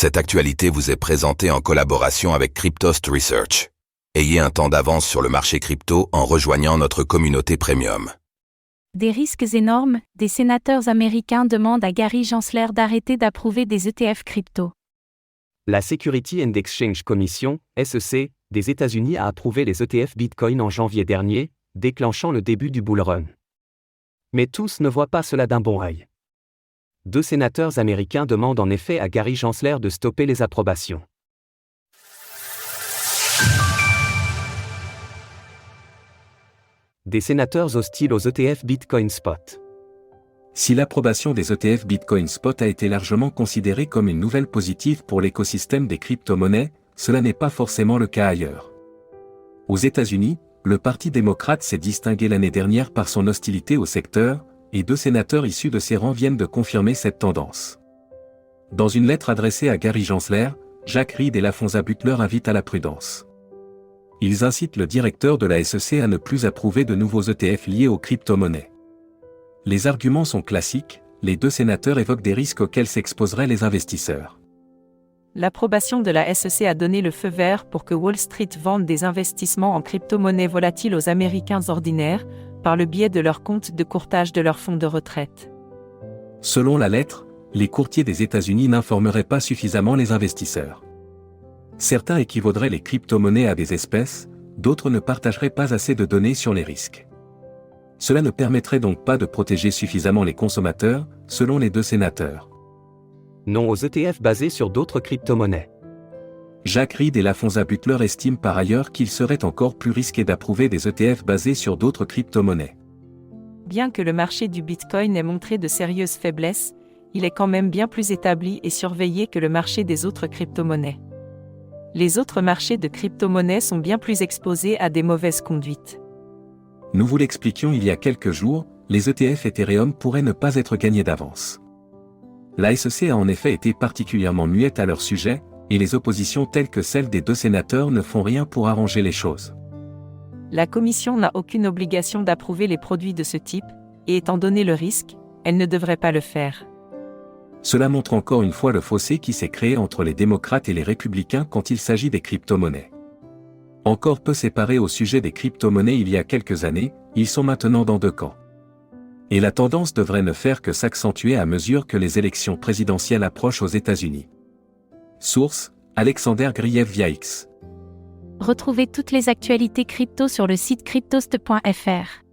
Cette actualité vous est présentée en collaboration avec Cryptost Research. Ayez un temps d'avance sur le marché crypto en rejoignant notre communauté premium. Des risques énormes, des sénateurs américains demandent à Gary Gensler d'arrêter d'approuver des ETF crypto. La Security and Exchange Commission, SEC, des États-Unis a approuvé les ETF Bitcoin en janvier dernier, déclenchant le début du bull run. Mais tous ne voient pas cela d'un bon œil. 2 sénateurs américains demandent en effet à Gary Gensler de stopper les approbations. Des sénateurs hostiles aux ETF Bitcoin Spot. Si l'approbation des ETF Bitcoin Spot a été largement considérée comme une nouvelle positive pour l'écosystème des crypto-monnaies, cela n'est pas forcément le cas ailleurs. Aux États-Unis, le Parti démocrate s'est distingué l'année dernière par son hostilité au secteur, et 2 sénateurs issus de ses rangs viennent de confirmer cette tendance. Dans une lettre adressée à Gary Gensler, Jack Reed et Laphonza Butler invitent à la prudence. Ils incitent le directeur de la SEC à ne plus approuver de nouveaux ETF liés aux crypto-monnaies. Les arguments sont classiques, les 2 sénateurs évoquent des risques auxquels s'exposeraient les investisseurs. L'approbation de la SEC a donné le feu vert pour que Wall Street vende des investissements en crypto-monnaies volatiles aux Américains ordinaires, par le biais de leurs comptes de courtage de leurs fonds de retraite. Selon la lettre, les courtiers des États-Unis n'informeraient pas suffisamment les investisseurs. Certains équivaudraient les crypto-monnaies à des espèces, d'autres ne partageraient pas assez de données sur les risques. Cela ne permettrait donc pas de protéger suffisamment les consommateurs, selon les 2 sénateurs. Non aux ETF basés sur d'autres crypto-monnaies. Jack Reed et Laphonza Butler estiment par ailleurs qu'il serait encore plus risqué d'approuver des ETF basés sur d'autres crypto-monnaies. Bien que le marché du Bitcoin ait montré de sérieuses faiblesses, il est quand même bien plus établi et surveillé que le marché des autres crypto-monnaies. Les autres marchés de crypto-monnaies sont bien plus exposés à des mauvaises conduites. Nous vous l'expliquions il y a quelques jours, les ETF Ethereum pourraient ne pas être gagnés d'avance. La SEC a en effet été particulièrement muette à leur sujet, et les oppositions telles que celles des 2 sénateurs ne font rien pour arranger les choses. La Commission n'a aucune obligation d'approuver les produits de ce type, et étant donné le risque, elle ne devrait pas le faire. Cela montre encore une fois le fossé qui s'est créé entre les démocrates et les républicains quand il s'agit des crypto-monnaies. Encore peu séparés au sujet des crypto-monnaies il y a quelques années, ils sont maintenant dans 2 camps. Et la tendance devrait ne faire que s'accentuer à mesure que les élections présidentielles approchent aux États-Unis. Source, Alexander Griev via X. Retrouvez toutes les actualités crypto sur le site cryptost.fr.